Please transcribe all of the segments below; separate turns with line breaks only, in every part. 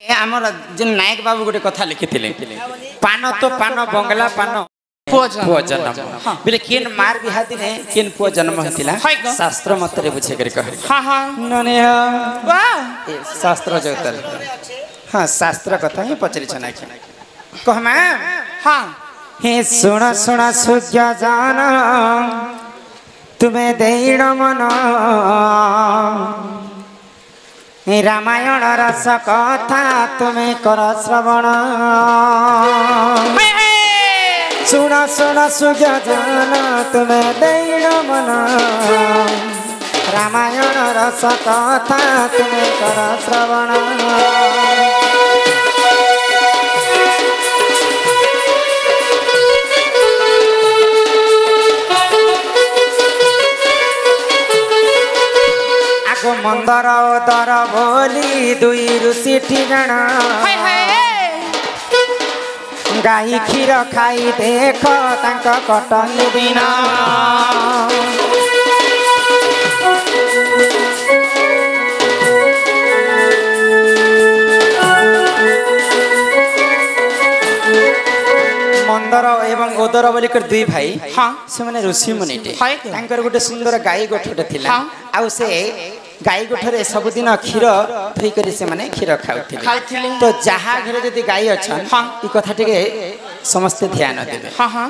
आमर जो नायक बाबू गोटे कथा लिखिथिले पान तो पान बंगला पान पुओ जन्म बिले किन मार बिहाती ने किन पुओ जन्म हतिला शास्त्र मत रे बुझे कर कह
हां हां
नने वाह शास्त्र जोतर हां शास्त्र कथा ही पचरी छना कि कहमा हां हे सुना सुना सुज्ञा जाना तुम्हें देण मन रामायण रस कथा तुम्हें कर श्रवण सुना सुना सुज्ञ जान तुम्हें देण मन रामायण रस कथा तुम्हें कर श्रवण मंदर उदर बोली दुई ऋषि ठिगण गाई क्षीर खाई देख तांक कटनी दिन मंदर एवं उदर बोली कर दुई भाई हाँ से माने ऋषि मुनिटे तांकर गोटे सुंदर गाई गोठटे थिला आउ से गाई गोठरे सबुदिन क्षीर थई करी से माने क्षीर खाउथिले तो जहा घरे जदी गाई अछन ई कथा टिके समस्त ध्यान देबे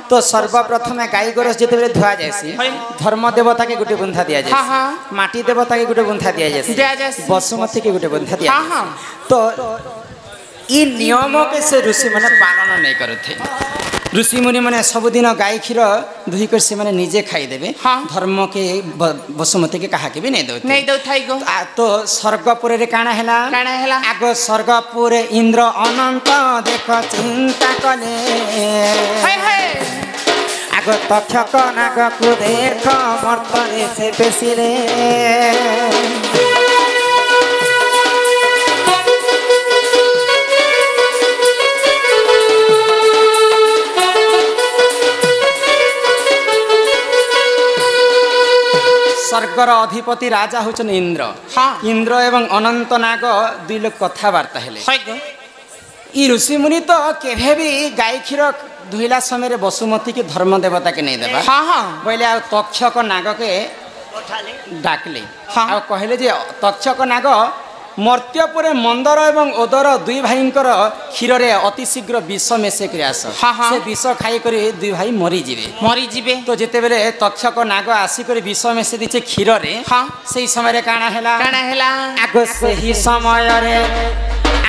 तो सर्वप्रथम गाई गोरस जेते बेले धुआ जायसी धर्म देवता के गुटे बुंधा दिया जायसी माटी देवता के गुटे बुंधा दिया जायसी बसुमती के गुटे बुंधा दिया तो ई नियम के से ऋषि माने पालन नहीं करथे ऋषि मुनि मैंने सबुदिन गाई क्षीर दुही कर से मैंने निजे खाई देबे धर्म के बसुमती के कहा के भी नहीं दो थाई गो तो स्वर्गपुर रे काना हैला आगो स्वर्गपुर इंद्र अनंत देख चिंता कले आगो तक्षक नाग को देख मर्तने से पेसिले स्वर्गर अधिपति राजा होचन इंद्र इंद्र एवं अनंत नाग दुई लोग कथबार्ता हेले ई ऋषि मुनि तो केभे भी गाई क्षीर दुहिला समय बसुमती के धर्म देवता के नहीं देबा बोले आ तक्षक नाग के डाकले आ कहले जे तक्षक नाग मर्त्यपुरे मंदर एवं ओदर दुई भाईंकर क्षीर रे अति शीघ्र विष मेसे आस से विष खाई कर दुई भाई मरी जीवे तो जेते बेले तक्षक नाग आसी कर विष मेसे दिचे क्षीर रे सेही समय काना हैला आगो सेही समय रे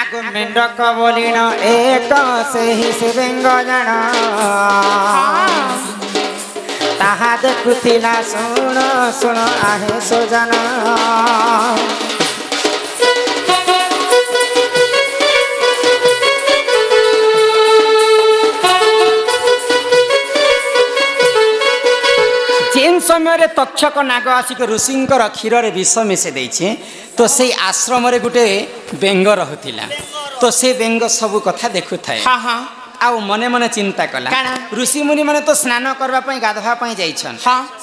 आगो मेंढक बोलिन एक सेही शिवेंग जण ताहा देखुथिला सुन सुन आहे सोजन जेन समय तक्षक नाग आसिक ऋषिंकर क्षीर रे विष मिसे देछे तो से आश्रम रे गुटे बेंग रहुथिला तो से बेंग सब कथा देखु थाए आउ मने मने चिंता कला ऋषि मुनि माने तो स्नान करबा पई गाधवा पई जाइछन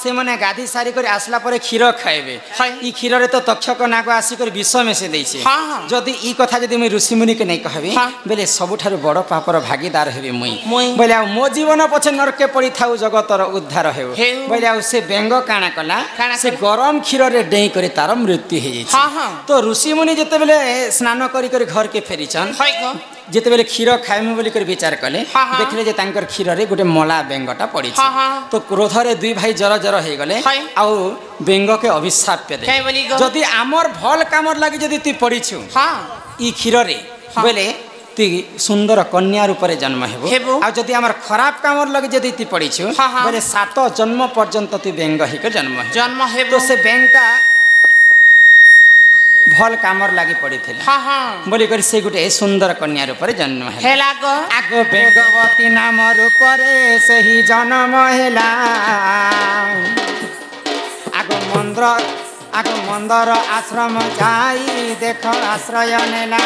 से माने गाधी सारी कर आसला परे क्षीर खाइबे ई क्षीर रे तो तक्षक नाग आसी कर विष मेसे देछे जदी ई कथा जदी मैं ऋषि मुनि के नै कहबे बेले सबुठारु बड़ पापर भागीदार हेबे मुई बोले आ मो जीवन पछे नरके पड़ी थाउ जगतर उद्धार हेउ बोले आ से बेंग काना कला से गरम क्षीर रे डेई करे तार मृत्यु हे जाइछे तो ऋषि मुनि जते बेले स्नान करी कर घर के फेरिछन जेते बेले क्षीर खाइमु बोली कर विचार कले देखले जे तांकर क्षीर रे गुटे मला बेंगटा पड़ी तो क्रोध रे दुई भाई जर जर हे गले आ बेंग के अभिशाप दे जदी आमर भल कामर लागि जदी तू पड़ीछु ई क्षीर रे बोले तू सुंदर कन्या रूप रे जन्म हेबो आ जदी आमर खराब कामर लागि जदी तू पड़ीछु बोले 7 जन्म पर्यंत तू बेंग हे के जन्म हेबो तो से बेंगटा भल कामर लागि पड़ी थे बोली कर से गुटे सुंदर कन्या रूप रे जन्म हेला आगो बेगवती नाम रूप रे सही जन्म हेला आगो मंदर आश्रम जाई देख आश्रय नेला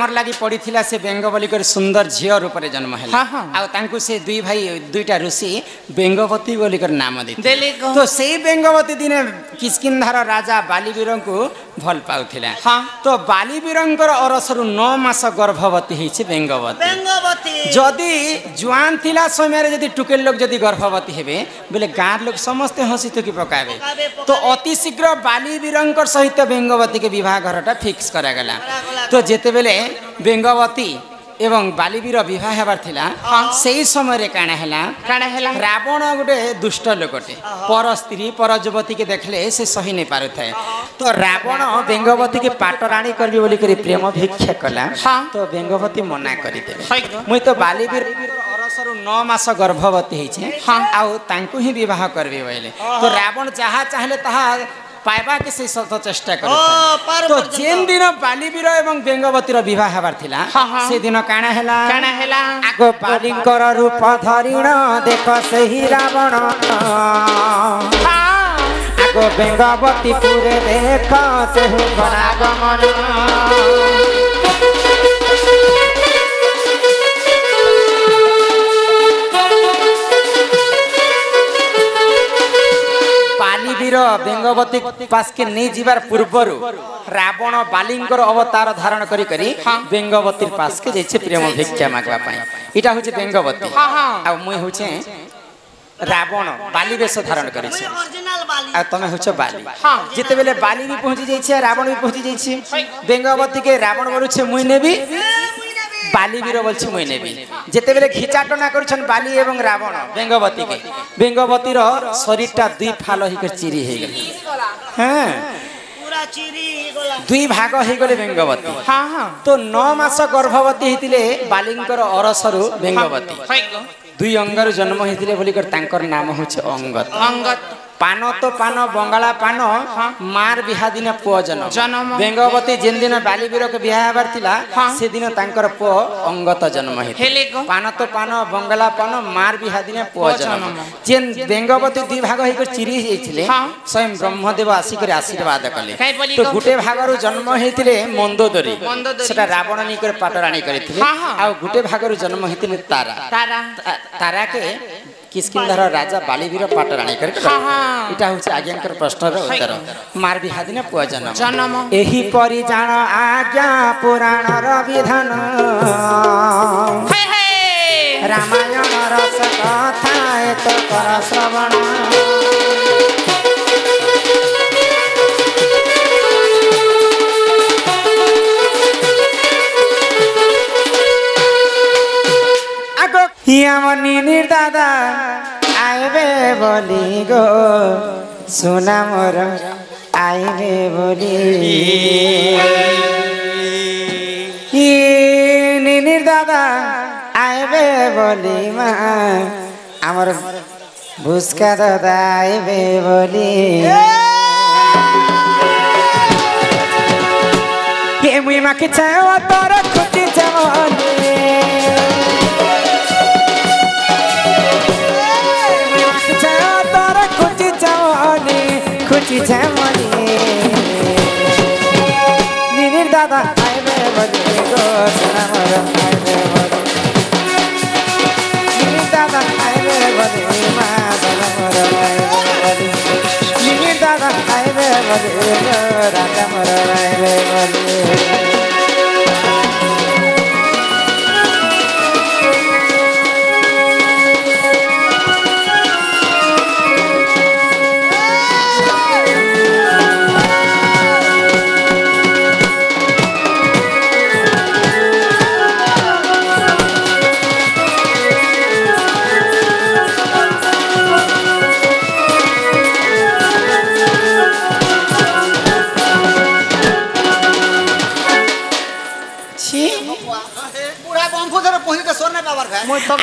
आमर लगी पड़ी से बेंग बोलिक सुंदर झील रूप में जन्म है से दुई भाई दुईटा ऋषि बेंगवती बोलिक नाम देते तो से बेंगवती दिने किष्किंधार राजा बालीवीर को भल पाउथिला तो बालीवीर अरसरु 9 मास गर्भवती है बेंगवती जदि जुआन थिला समय जदि टुकेल लोग जदि गर्भवती हेबे बोले गाँव लोग समस्ते हसी थुकी पकाबे तो अति शीघ्र बालीवीर सहित बेंगवती के विवाह घरटा फिक्स करागला तो जेते बेले बेंगवती एवं बालीवीर विवाह हेबार थिला सेही समय रे काना हैला रावण गोटे दुष्ट लोकटे पर स्त्री पर युवती के देखले से सही नहीं पारु थाए तो रावण बेंगवती के पाटराणी करबी बोली करी प्रेम भिक्षा कला तो बेंगवती मना करी देले मुई तो बालीवीर अरसरु 9 मास गर्भवती हिचे आउ तांकु ही विवाह करबी बोले तो रावण जहा चाहले तहा पाइबा के से सत चेष्टा कर तो जेन दिन बालीवीर एवं बेंगवतीर विवाह हेबार थिला से दिन काना हैला आगो बालींकर रूप धरिण देख सही रावण आगो बेंगवती पुरे देख सेहु गमन बालीवीर बेंगवती पास के नहीं जीवार पूर्वर रावण बालींकर अवतार धारण करी बेंगवती पास के जैसे प्रेम भिक्षा मागवा पाई इटा होचे बेंगवती आ मुई होचे रावण बाली वेश धारण करी आ तमे होचे बाली जेते बेले बाली भी पहुंची जाई छे रावण भी पहुंची जाई छे बेंगवती के रावण बोलु छे मुई नेबी बालीवीर बोलछि मुई नेबी जेते बेले खिचाटना करछन बाली एवं रावण बेंगवती के बेंगवतीर शरीरटा दुई फाल हिकर चिरी हे गेल हां पूरा चिरी हे गेला दुई भाग हे गेले बेंगवती तो 9 मास गर्भवती हितिले बालींकर अरसरु बेंगवती दुई अंगर जन्म हितिले बोली कर तांकर नाम होचे अंगत पान तो पान बंगाला पान मार बिहा दिन पुओ जन्म बेंगवती जेन दिन बालीवीर के बिहा हेबार थिला से दिन तांकर पुओ अंगत जन्म हेले पान तो पान बंगाला पान मार बिहा दिन पुओ जन्म जेन बेंगवती दुई भाग हेकर चिरी हेथिले स्वयं ब्रह्मदेव आसी कर आशीर्वाद कले तो गुटे भागरु जन्म हेथिले मंदोदरी सेटा रावण नि कर पाटराणी करिथिले आ गुटे भागरु जन्म हेथिले तारा के किष्किंधार राजा बालीवीर पाटराणी कर इटा होचे आज्ञाकर प्रश्नर उत्तर मार बिहा दिन पुआ जन्म एही परि जान आज्ञा पुराण र विधान रामायण रस कथा एत कर श्रवण मनी निर्दादा आइबे बोली गो सुना मोर आइबे बोली निर्दादा आइबे बोली माँ आमर भुस्का दादा आइबे बोली ये मुई माँ के चाहो तोर खुटी जवानी खुची छमनी निनिर दादा आइबे बोली गो सुना मोर आइबे बोली निनिर दादा आइबे बोली माँ सुना मोर आइबे बोली निनिर दादा आइबे बोली गो राजा मोर आइबे बोली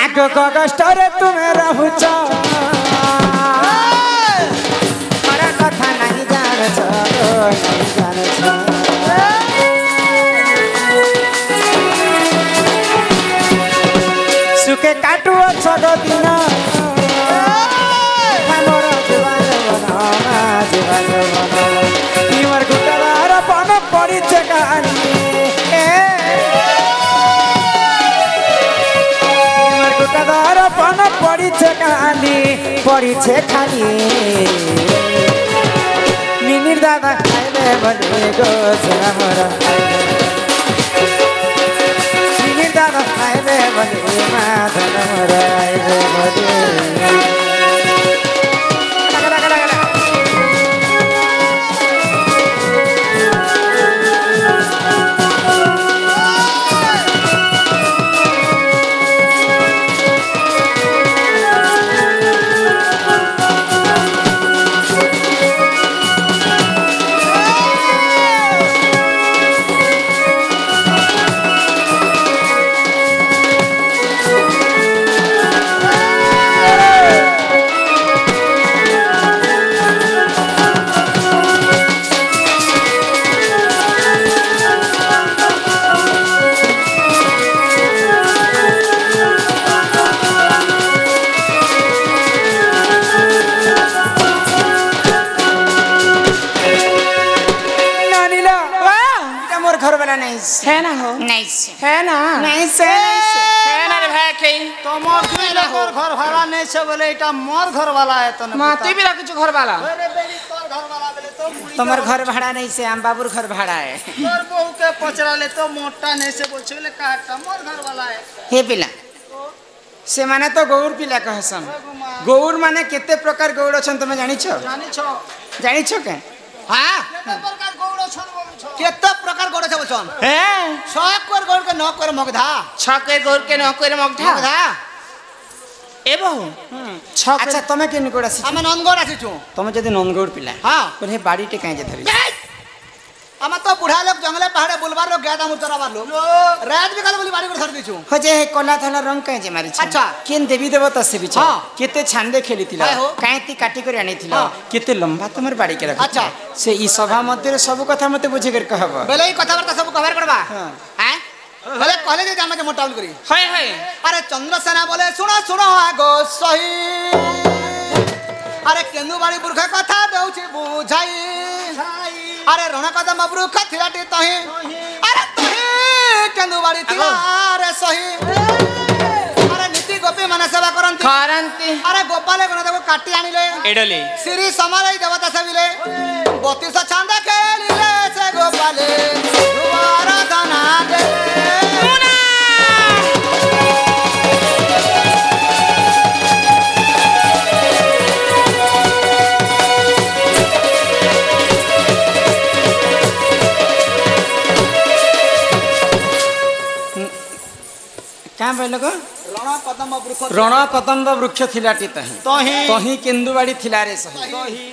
आगो कष्ट रे तुम्हें रहुच हर कथा नहीं जानछ नहीं जानछ सुखे काटु छड दिन हमर जीवन तिमर गुटरार पन पड़ी कहानी পড়িছে খালি মিনির দাদা খাইবে বলে গো সোনামরা মিনির দাদা খাইবে বলে মা ধনমরা আইবে বলে
घर भाड़ा नहीं से बोले इटा मोर घर वाला है तो
माते भी रखो घर वाला तुम्हार घर भाड़ा नहीं से हम बाबूर घर भाड़ा है
तोर बहू के पचरा ले तो मोटा नहीं से बोल छले काटा मोर घर वाला है
हे पिला से माने तो गौर पिला कहसन गौर माने केते प्रकार गौर छन तुम जानि छो के हां
प्रकार गौर छन बोलु छो केते प्रकार गौर छ बोलछन हे सब कर गौर के न कर मगधा
छके गौर के न कर मगधा ए बहु अच्छा तमे के निकोड़ा सी
हम नंदगौर आसी छु
तमे जदी नंदगौर पिला
हां
बोले बाड़ी टे काहे जे धरी
हम तो बुढ़ा लोग जंगले पहाड़े बुलवार लोग गया हम तोरा बार लोग रात भी कल बोली बाड़ी कर धर दी छु
हो जे कोला थला रंग काहे जे मारी छ
अच्छा
केन देवी देवता से बिछ केते छांदे खेलीतिला काहे ती काटी कर आनीतिला केते लंबा तमर बाड़ी के रख
अच्छा
से ई सभा मध्ये सब कथा मते बुझे कर कहब
बेले ई कथा वार्ता सब कवर करबा हैं बोले कहले जे जाना के मोटाउल करी
हाय हाय
अरे चंद्रसेना बोले सुनो सुनो आगो सही अरे केनु बाड़ी बुरखा कथा देउछि बुझाई अरे रण कदम बुरख थिलाटी तही अरे तही केनु बाड़ी थिला अरे सही अरे नीति गोपी माने सेवा करंती अरे गोपाले कोन देखो काटी आनिले
एडले
श्री समालय देवता सेविले 32 छांदा खेलिले से गोपाले दुआरा दाना दे
क्या बोल को रण कदम्ब वृक्ष थिलाटी तही केन्दुबाड़ी थिला रे सही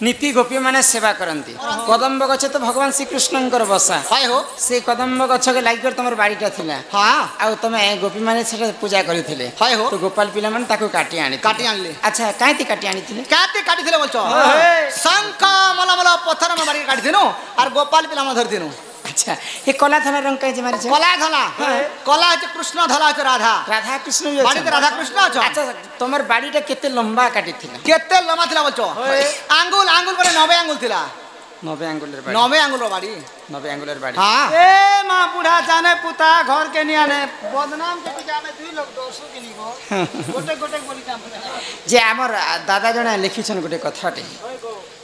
नीति गोपी माने सेवा करंती कदम्ब गछ तो भगवान श्री कृष्णंकर बसा
हाय हो
से कदम्ब गछ के लागि कर तमर बाड़ीटा थिला
हां
आ तमे गोपी माने सेटा पूजा करिथिले
हाय हो
तो गोपाल पिला माने ताको काटी आनले अच्छा काईती काटी आनिथिले
काटी थिले बोलछो शंख मलमल पत्थर में बाड़ी काटी दिनो और गोपाल पिला में धर दिनो
अच्छा ये कला धला रंग कहे जे मारी छ
कला धला कला है कृष्ण धला है राधा
कृष्ण
बाड़ी राधा कृष्ण छ
अच्छा तमर बाड़ीटा केते लंबा काटी थिला
केते लंबा थिला बोलछो आंगुल आंगुल पर 90 आंगुल थिला
90 आंगुलेर बाड़ी
90 आंगुल बाड़ी
90 आंगुलेर बाड़ी
हां ए मां बूढ़ा जाने पुता घर के नहीं आने बदनाम के पीछे में दुई लोग दोसो के नहीं गो गोटे गोटे बोली काम
जे हमर दादा जणा लिखिछन गोटे कथाटे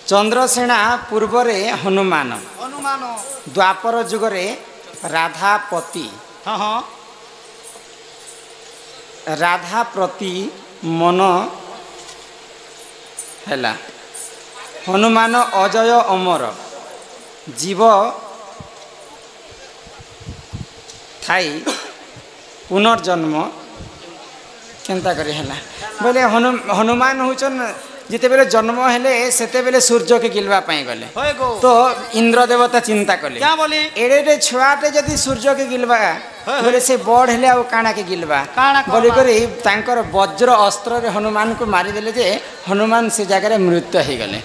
चंद्रसेना पूर्वरे हनुमान द्वापर जुगरे राधापति राधा प्रति मन हैला हनुमान अजय अमर जीव थाई पुनर्जन्म केंता करी हैला बोले हनुमान होचन जिते बेले जन्म हेले सेते बेले सूर्य के गिलवा पाई गले तो इंद्र देवता चिंता कले
क्या बोली
एडे छुआटे जदी सूर्य के गिलवा बोले से बड़ हेले आ काना के गिलवा बोली करी तांकर वज्र अस्त्र रे हनुमान को मारी देले जे हनुमान से जगह रे मृत्यु हे गले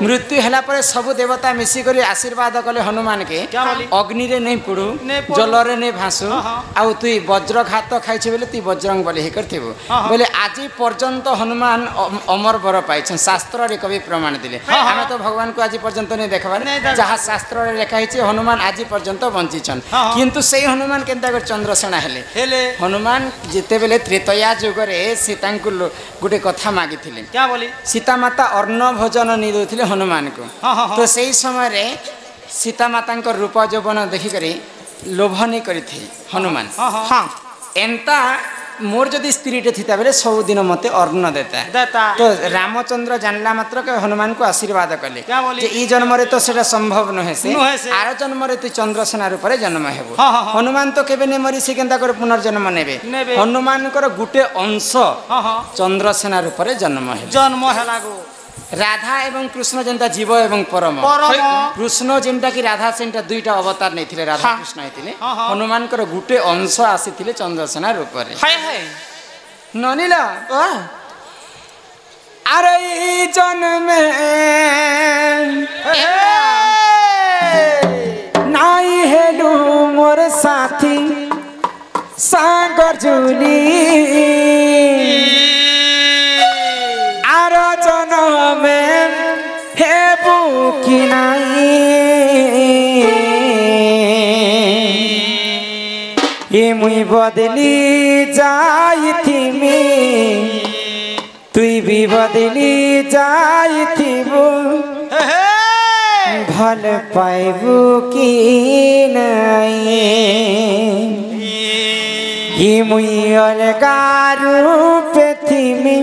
मृत्यु हला पर सब देवता मिसी करी आशीर्वाद कले हनुमान के अग्नि रे नहीं पुडू जल रे नहीं भासु आ तू वज्रघात खाइ छ बोले तू बजरंग बोले हे करथिबो बोले आज पर्यंत हनुमान अमर बर पाइछन शास्त्र रे कवि प्रमाण दिले हम तो भगवान को आज पर्यंत नहीं देखबार जहाँ शास्त्र रे लिखा है हनुमान आज पर्यंत बंचिछन किंतु से हनुमान केनता ଯେନ୍ତା କରି ଚନ୍ଦ୍ରସେନା ହେଲେ
हेले
ହନୁମାନ ଯେତେବେଳେ ତ୍ରେତୟା ଯୁଗରେ ସୀତାଙ୍କୁ ଗୋଟେ କଥା ମାଗିଥିଲେ
क्या बोली
ସୀତାମାତା ଅନ୍ନ ଭୋଜନ ନେଇ ଦେଉଥିଲେ ହନୁମାନଙ୍କୁ
ହଁ, ହଁ, ହଁ।
ତ ସେଇ ସମୟରେ ସୀତାମାତାଙ୍କ ରୂପ ଯୌବନ ଦେଖିକରି ଲୋଭ ନେଇ କରିଥିଲେ ହନୁମାନ
हाँ हाँ
ହଁ ଏନ୍ତା ମୋର ଯଦି ସ୍ତ୍ରୀଟେ ଥିତା ବେଲେ ସବୁଦିନ ମୋତେ ଅନ୍ନ ଦେତା
देता
ତ ରାମଚନ୍ଦ୍ର ଜାଣିଲା ମାତ୍ର ହନୁମାନଙ୍କୁ ଆଶୀର୍ବାଦ କଲେ
क्या बोली?
ଯେ ଏଇ ଜନ୍ମରେ ତ ସେଟା ସମ୍ଭବ ନୁହେଁ ସେ
ନୁହେଁ ସେ।
ଆର ଜନ୍ମରେ ତୁ ଚନ୍ଦ୍ରସେନା ରୂପରେ ଜନ୍ମ ହେବୁ
ହଁ, ହଁ, ହଁ।
ହନୁମାନ ତ କେବେ ନେ ମରି ସେ କେନ୍ତା କରି ପୁନର୍ଜନ୍ମ ନେବେ
ନେବେ।
ହନୁମାନଙ୍କର ଗୋଟେ ଅଂଶ
हाँ हाँ
ଚନ୍ଦ୍ରସେନା ରୂପରେ ଜନ୍ମ ହେବେ
जन्म है लागू
ରାଧା ଏବଂ କୃଷ୍ଣ ଯେନ୍ତା ଜୀବ ଏବଂ ପରମ
परम
କୃଷ୍ଣ ଯେନ୍ଟା କି ରାଧା ସେନ୍ଟା ଦୁଇଟା ଅବତାର ନେଇଥିଲେ ରାଧା
ହଁ।
କୃଷ୍ଣ ହେଇଥିଲେ
ହଁ, ହଁ।
ହନୁମାନଙ୍କର ଗୋଟେ ଅଂଶ ଆସିଥିଲେ ଚନ୍ଦ୍ରସେନା ରୂପରେ
हाय हाय
ନନିଲ ଆରେ ଏଇ ଜନ୍ମେ ନାଇ ହେଲୁ ମୋର ସାଥୀ ସାଙ୍ଗର ଜୁଲି ଆର ଜନ୍ମେ ହେବୁ କି ନାଇ ଏ ମୁଇଁ ବଦଲି ଯାଇଥିମି তুই বি বদলি যাইথিবু ভাল পাইবু কি নাই ই মুই অলগা রূপে থিমি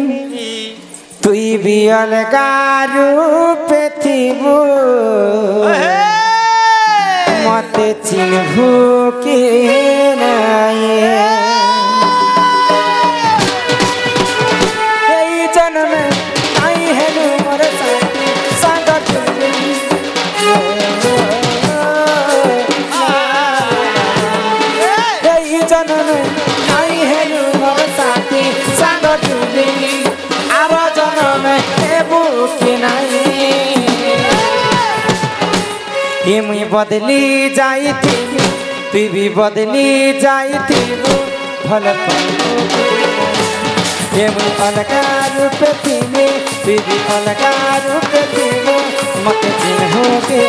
তুই বি অলগা রূপে থিবু মতে চিনভু কি নাই মুই বদলি যাইথিবি তুই বি বদলি যাইথিবু ভাল পাইবু মুই অলগা রূপে থিবি তুই বি অলগা রূপে থিবু মতে চিনহু কে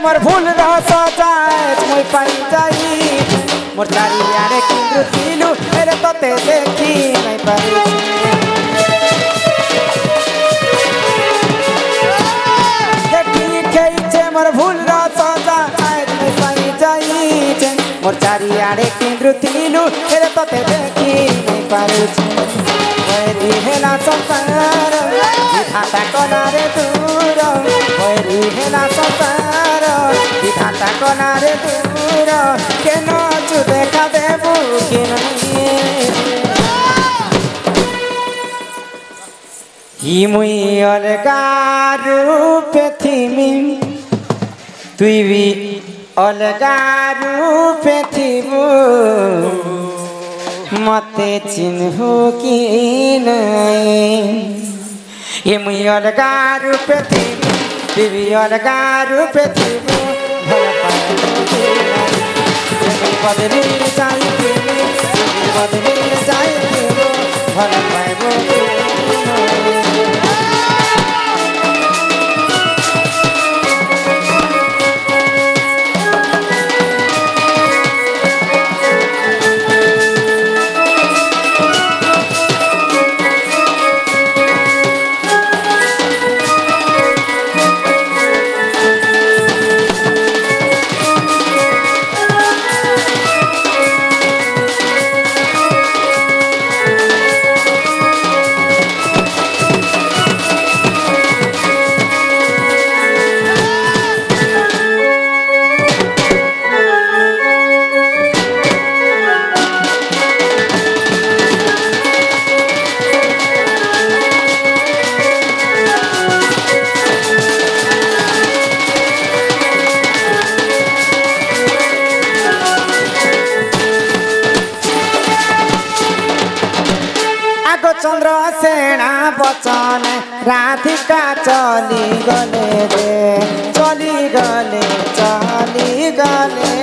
मोर भूल रस जाए मुई पाई जाई मोर चारियारे किंद्रु थिलु एरे तते देखी नहीं पाई ठीक है मोर भूल रस जाए मुई पाई जाई मोर चारियारे किंद्रु थिलु एरे तते देखी नहीं पाई वैरी हेला संसार विधाता कनारे दूर वैरी हेला संसार विधाता कनारे दूर केन चु देखा देबू कि नहीं मुई अलगा रूपे थिमी तुई भी अलगा रूपे थिबू मते चिन्हू कि नहीं ये मुई अलगा रूपे थिबू तुई भी अलगा रूपे थिबू भल पाइबू कि नहीं बदली जाइथिबू बदली जाइथिबू भल पाइबू कि नहीं चंद्र सेना बचन राधिका चली गले रे चली गले चली गले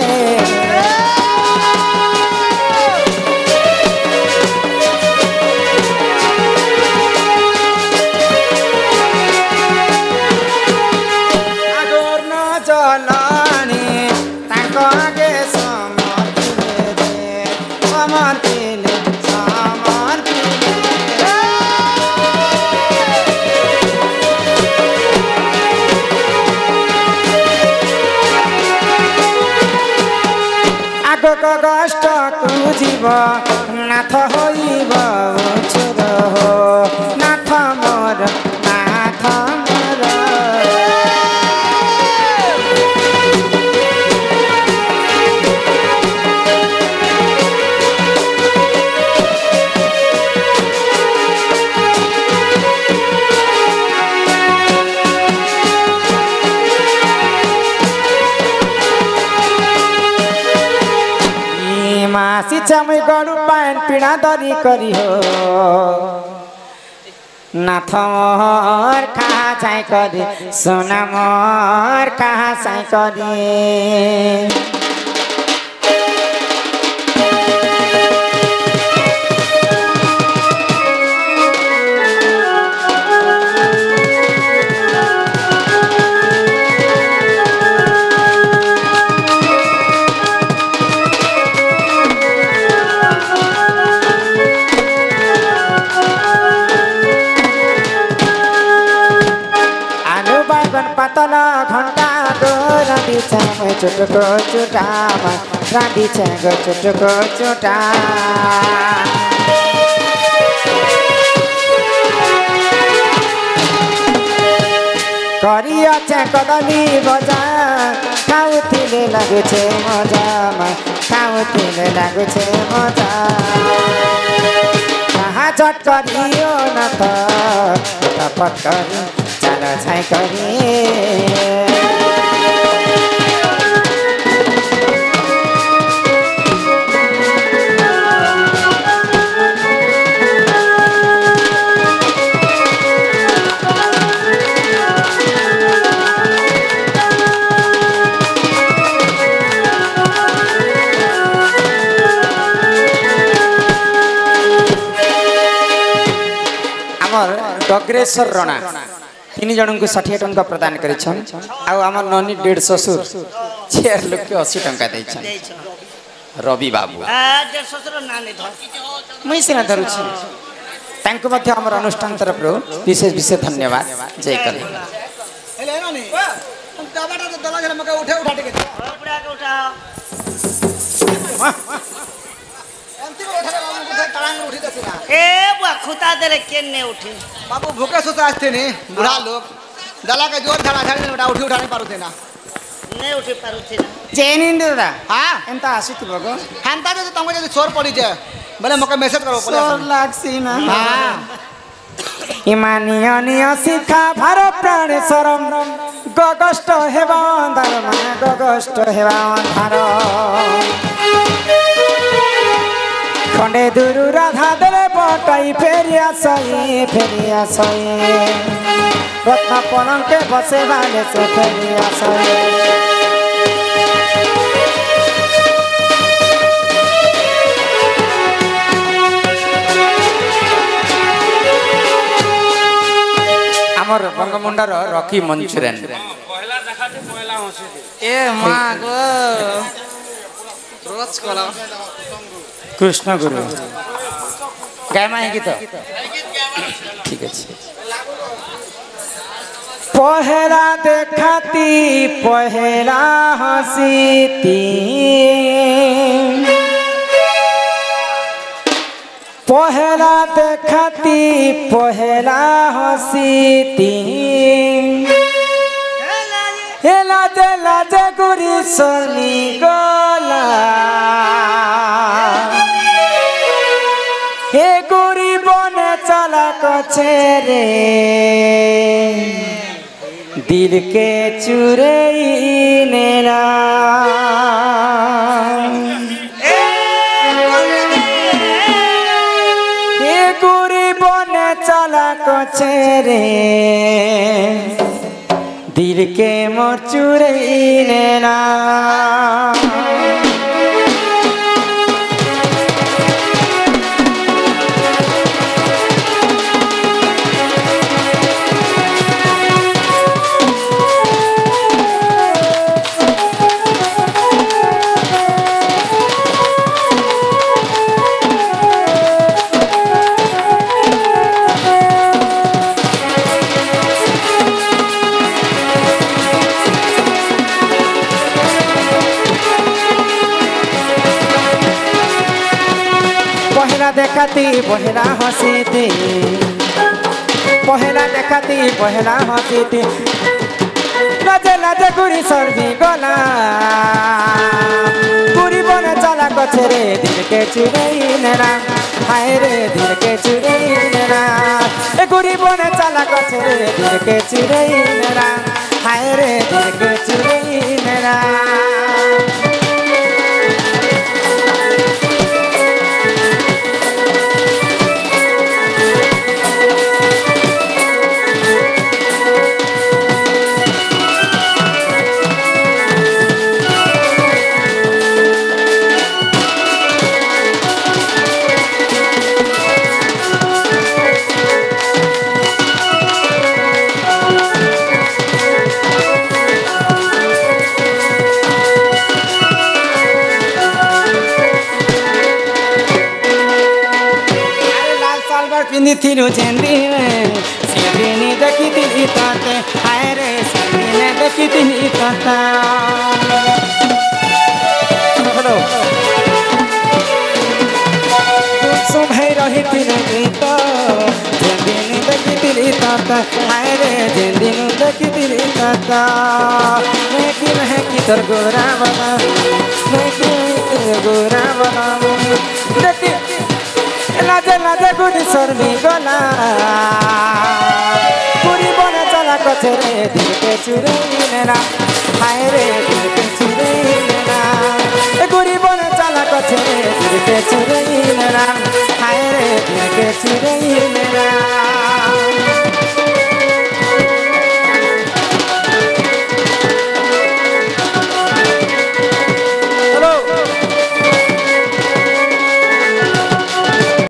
कष्ट कुजीव नाथ होइब उछुर हो नाथ मोर नाथ मोर सिचमै गरु पान पीडा दरी करी हो नाथ मोर कहाँ चाहिँ करी सोना मोर कहाँ चाहिँ करी तला घंटा गो राधी छाम चुटको चुटामा राधी छाग चुटको चुटा करिया छे कदली बजा खाउथिले लागु छे मजामा खाउथिले लागु छे मजा कहाँ चट करियो न त तपत करी चलो छाई करी डग्रेश्वर रणा 3 जन को 60 टंका प्रदान करिछन आम ननी 1.5 ससुर 4 लोग के 80 टंका दैछन रवि बाबू मुई सिना धरुछि तांको मध्ये हमर अनुष्ठान तरफ विशेष विशेष धन्यवाद जय कल
हेले ननी दाबाटा तो दला जरा मका उठा उठा के उठा के उठा अंतिम उठा बाबू उठा तळांग उठी दसिना
ए बुआ खुता देले केने उठी
बाबू भूखे सुता आस्ते ने बुढ़ा लोग दला के जोर धड़ा धड़ उठा उठा नहीं पारुते ना
नहीं उठी पारुते ना
जेनिन दादा
हां
एंता आसीति बगो
हांता जे तुमको जे छोर पड़ी जे बोले मके मैसेज करो बोले
छोर लागसी ना
हां
इमानिया शिखा भार प्राण शरम गगष्ट हेबा अंधार गगष्ट हेबा अंधार खंडे दुरु राधा दरे पटाई फेरिया सही रत्न पलंग के बसे वाले से फेरिया सही आमर बंगमुंडार रॉकी मंचुरियन
पहला देखाते पहला हंसी
ए मां गो
रोज कला
कृष्ण गुरु गायमा है गीत ठीक है पहला देखाती पहला हसीती पहला देखाती पहला हसीती लाजे लाजे गुरी सोनी गोला हे गुरी बने चला कछे रे दिल के चुरे नेला हे गुरी चला कचरे दिल के मोर चुरैने ना देखाती पहला हंसीती पहला देखाती पहला हंसीती लाजे लाजे गुरी सर्दी गला गुरी बने चला कछरे दिल के चुरैने ना हाय रे दिल के चुरैने ना ए गुरी बने चला कछरे दिल के चुरैने ना हाय रे दिल के चुरैने ना पिंधिथिलु झेंदिने सिंधिनी देखिथिलि ताते हाय रे सिंधिने देखिथिलि ताता हेलो सुभै रहिथिलु गीत झेंदिनी देखिथिलि ताता हाय रे झेंदिनु देखिथिलि ताता मैं की तोर गोरा बना मैं की गोरा बना देखि लाजे लाजे गुड़ी सर्दी गला गुड़ी बने चला कचरे दिल के चुरैने ना हाय रे दिल के चुरैने ना गुड़ी बने चला कचरे दिल के चुरैने ना हाय रे दिल के चुरैने